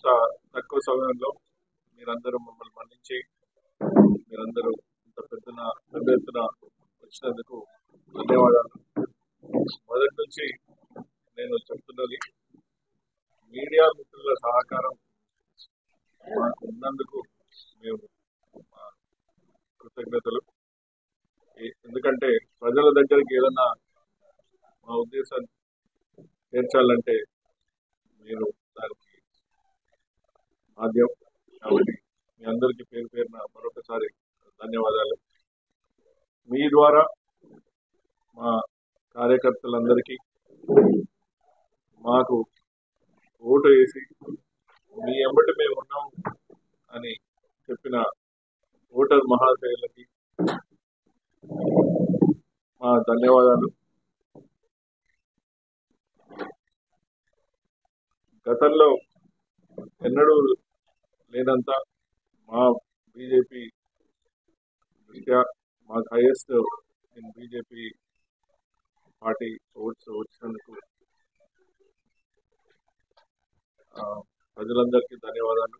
ఇంత తక్కువ సమయంలో మీరందరూ మమ్మల్ని మన్నించి మీరందరూ ఇంత పెద్ద ఎత్తున వచ్చినందుకు ధన్యవాదాలు. మొదటి నుంచి నేను చెప్తున్నది, మీడియా మిత్రుల సహకారం మాకు ఉన్నందుకు మేము కృతజ్ఞతలు. ఎందుకంటే ప్రజల దగ్గరికి ఏదన్నా మా ఉద్దేశాన్ని చేర్చాలంటే మీరు దానికి సాధ్యం. కాబట్టి మీ అందరికీ పేరు పేరున మరొకసారి ధన్యవాదాలు. మీ ద్వారా మా కార్యకర్తలందరికీ మాకు ఓటు వేసి మీ ఎంబటి మేము ఉన్నాం అని చెప్పిన ఓటర్ మహాశయులకి మా ధన్యవాదాలు. గతంలో ఎన్నడూ లేనంత మా బీజేపీ దృష్ట్యా మాకు highest in BJP party votes వచ్చినందుకు ప్రజలందరికీ ధన్యవాదాలు.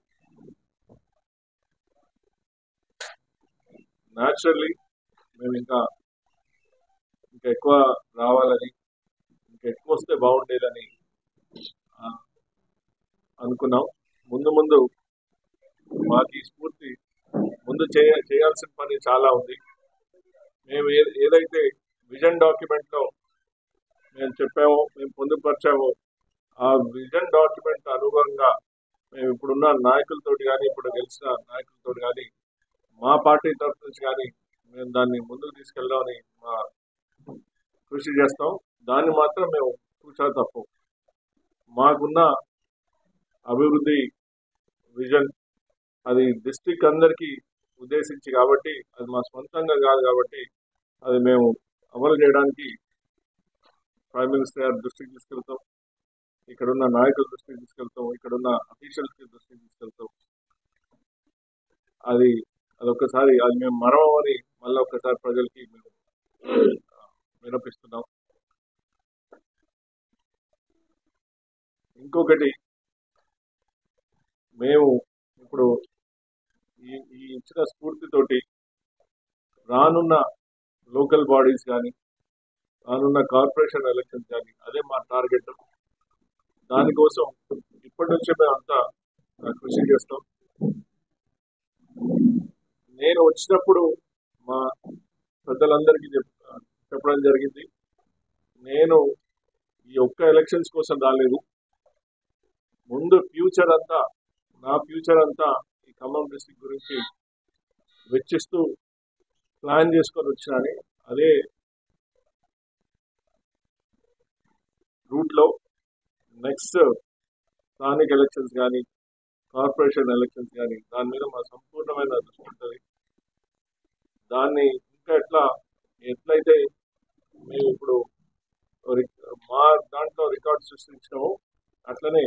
న్యాచురల్లీ మేము ఇంకా ఎక్కువ రావాలని, ఇంకా ఎక్కువ వస్తే బాగుండేదని అనుకున్నాం. ముందు మాకు ఈ స్ఫూర్తి ముందు చేయాల్సిన పని చాలా ఉంది. మేము ఏదైతే విజన్ డాక్యుమెంట్ లో మేము చెప్పామో, మేము పొందుపరిచామో, ఆ విజన్ డాక్యుమెంట్ అనుగుణంగా మేము ఇప్పుడున్న నాయకులతోటి కానీ, ఇప్పుడు గెలిచిన నాయకులతోటి కానీ, మా పార్టీ తరఫు నుంచి కానీ మేము దాన్ని ముందుకు తీసుకెళ్దామని మా కృషి చేస్తాం. దాన్ని మాత్రం మేము చూసా తప్పు. మాకున్న అభివృద్ధి విజన్ అది డిస్ట్రిక్ట్ అందరికీ ఉద్దేశించి కాబట్టి, అది మా సొంతంగా కాదు కాబట్టి, అది మేము అమలు చేయడానికి ప్రైమ్ మినిస్టర్ గారి దృష్టికి తీసుకెళ్తాం, ఇక్కడున్న నాయకుల దృష్టికి తీసుకెళ్తాం, ఇక్కడున్న అఫీషియల్స్ దృష్టికి తీసుకెళ్తాం. అదొక్కసారి అది మేము మరవని మళ్ళీ ఒక్కసారి ప్రజలకి మేము వినిపిస్తున్నాం. ఇంకొకటి, మేము ఇప్పుడు ఈ ఇచ్చిన స్ఫూర్తితోటి రానున్న లోకల్ బాడీస్ కానీ, రానున్న కార్పొరేషన్ ఎలక్షన్స్ కానీ, అదే మా టార్గెట్. దానికోసం ఇప్పటి నుంచే మేము అంతా కృషి చేస్తాం. నేను వచ్చినప్పుడు మా పెద్దలందరికీ చెప్పడం జరిగింది, నేను ఈ ఒక్క ఎలక్షన్స్ కోసం రాలేదు, ముందు ఫ్యూచర్ అంతా, నా ఫ్యూచర్ అంతా ఈ ఖమ్మం డిస్ట్రిక్ట్ గురించి వెచ్చిస్తూ ప్లాన్ చేసుకొని వచ్చినాని. అదే రూట్లో నెక్స్ట్ స్థానిక ఎలక్షన్స్ కానీ, కార్పొరేషన్ ఎలక్షన్స్ కానీ, దాని మీద మా సంపూర్ణమైన దృష్టి ఉంటుంది. దాన్ని ఇంకా ఎట్లయితే మేము ఇప్పుడు మా దాంట్లో రికార్డు సృష్టించినాము, అట్లనే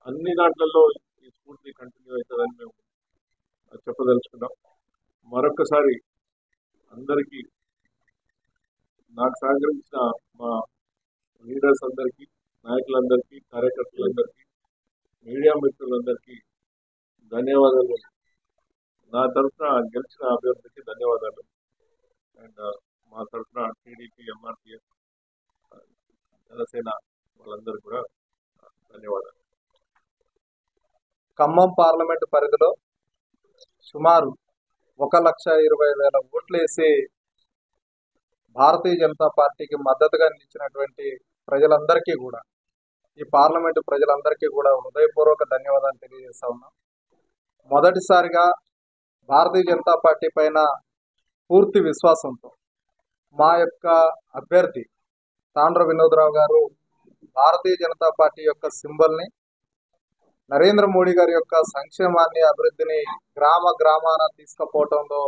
అన్ని దాంట్లలో ఈ స్ఫూర్తి కంటిన్యూ అవుతుందని మేము చెప్పదలుచుకున్నాం. మరొక్కసారి అందరికీ, నాకు సహకరించిన మా లీడర్స్ అందరికీ, నాయకులందరికీ, కార్యకర్తలందరికీ, మీడియా మిత్రులందరికీ ధన్యవాదాలు. నా తరఫున గెలిచిన అభ్యర్థికి ధన్యవాదాలు. అండ్ మా తరఫున టీడీపీ, ఎంఆర్పీఎస్, జనసేన వాళ్ళందరూ కూడా ధన్యవాదాలు. ఖమ్మం పార్లమెంటు పరిధిలో సుమారు 1,20,000 ఓట్లు వేసి భారతీయ జనతా పార్టీకి మద్దతుగా నిలిచినటువంటి ప్రజలందరికీ కూడా, ఈ పార్లమెంటు ప్రజలందరికీ కూడా హృదయపూర్వక ధన్యవాదాలు తెలియజేస్తా ఉన్నాం. మొదటిసారిగా భారతీయ జనతా పార్టీ పైన పూర్తి విశ్వాసంతో మా యొక్క అభ్యర్థి తాండ్ర వినోద్రావు గారు భారతీయ జనతా పార్టీ యొక్క సింబల్ని, నరేంద్ర మోడీ గారి యొక్క సంక్షేమాన్ని, అభివృద్ధిని గ్రామాన తీసుకుపోవడంలో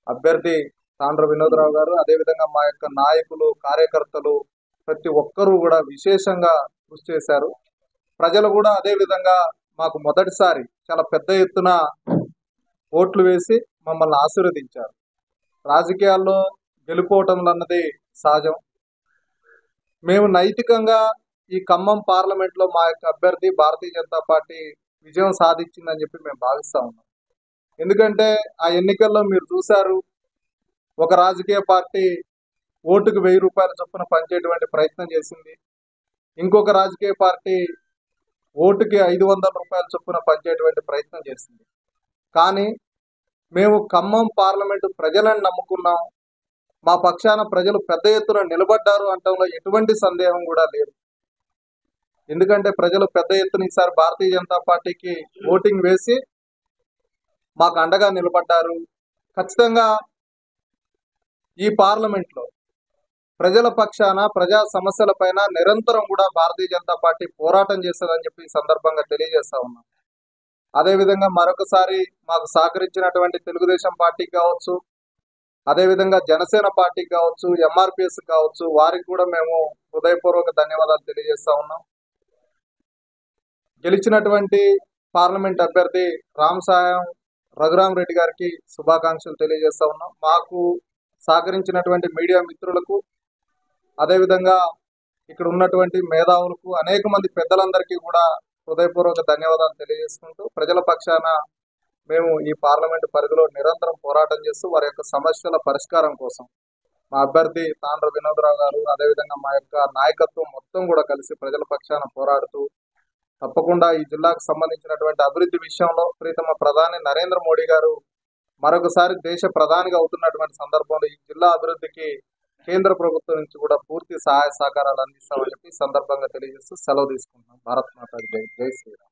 అభ్యర్థి తాండ్ర వినోద్రావు గారు, అదేవిధంగా మా యొక్క నాయకులు, కార్యకర్తలు ప్రతి ఒక్కరూ కూడా విశేషంగా కృషి చేశారు. ప్రజలు కూడా అదేవిధంగా మాకు మొదటిసారి చాలా పెద్ద ఎత్తున ఓట్లు వేసి మమ్మల్ని ఆశీర్వదించారు. రాజకీయాల్లో గెలుపోవటం అన్నది సహజం. మేము నైతికంగా ఈ ఖమ్మం పార్లమెంట్లో మా యొక్క అభ్యర్థి భారతీయ జనతా పార్టీ విజయం సాధించిందని చెప్పి మేము భావిస్తా ఉన్నాం. ఎందుకంటే ఆ ఎన్నికల్లో మీరు చూశారు, ఒక రాజకీయ పార్టీ ఓటుకు 1000 రూపాయల చొప్పున పంచేటువంటి ప్రయత్నం చేసింది. ఇంకొక రాజకీయ పార్టీ ఓటుకి 500 రూపాయల చొప్పున పంచేటువంటి ప్రయత్నం చేసింది. కానీ మేము ఖమ్మం పార్లమెంటు ప్రజలను నమ్ముకున్నాం, మా పక్షాన ప్రజలు పెద్ద ఎత్తున నిలబడ్డారు అంటంలో ఎటువంటి సందేహం కూడా లేదు. ఎందుకంటే ప్రజలు పెద్ద ఎత్తున ఈసారి భారతీయ జనతా పార్టీకి ఓటింగ్ వేసి మాకు అండగా నిలబడ్డారు. ఖచ్చితంగా ఈ పార్లమెంట్లో ప్రజల పక్షాన ప్రజా సమస్యలపైన నిరంతరం కూడా భారతీయ జనతా పార్టీ పోరాటం చేస్తుందని చెప్పి ఈ సందర్భంగా తెలియజేస్తా ఉన్నాం. అదేవిధంగా మరొకసారి మాకు సహకరించినటువంటి తెలుగుదేశం పార్టీకి కావచ్చు, అదేవిధంగా జనసేన పార్టీకి కావచ్చు, ఎంఆర్పిఎస్ కావచ్చు, వారికి కూడా మేము హృదయపూర్వక ధన్యవాదాలు తెలియజేస్తా ఉన్నాం. గెలిచినటువంటి పార్లమెంట్ అభ్యర్థి రామసాయం రఘురామ్ రెడ్డి గారికి శుభాకాంక్షలు తెలియజేస్తా ఉన్నాం. మాకు సహకరించినటువంటి మీడియా మిత్రులకు, అదేవిధంగా ఇక్కడ ఉన్నటువంటి మేధావులకు, అనేక మంది పెద్దలందరికీ కూడా హృదయపూర్వక ధన్యవాదాలు తెలియజేసుకుంటూ, ప్రజల పక్షాన మేము ఈ పార్లమెంటు పరిధిలో నిరంతరం పోరాటం చేస్తూ వారి యొక్క సమస్యల పరిష్కారం కోసం మా అభ్యర్థి తాండ్ర వినోదరావు గారు, అదేవిధంగా మా యొక్క నాయకత్వం మొత్తం కూడా కలిసి ప్రజల పక్షాన పోరాడుతూ తప్పకుండా ఈ జిల్లాకు సంబంధించినటువంటి అభివృద్ధి విషయంలో ప్రీతమ ప్రధాని నరేంద్ర మోడీ గారు మరొకసారి దేశ ప్రధానిగా అవుతున్నటువంటి సందర్భంలో ఈ జిల్లా అభివృద్ధికి కేంద్ర ప్రభుత్వం నుంచి కూడా పూర్తి సహాయ సహకారాలు అందిస్తామని చెప్పి సందర్భంగా తెలియజేస్తూ సెలవు తీసుకుంటున్నాం. భారత్ మాతా జై. జై శ్రీరామ్.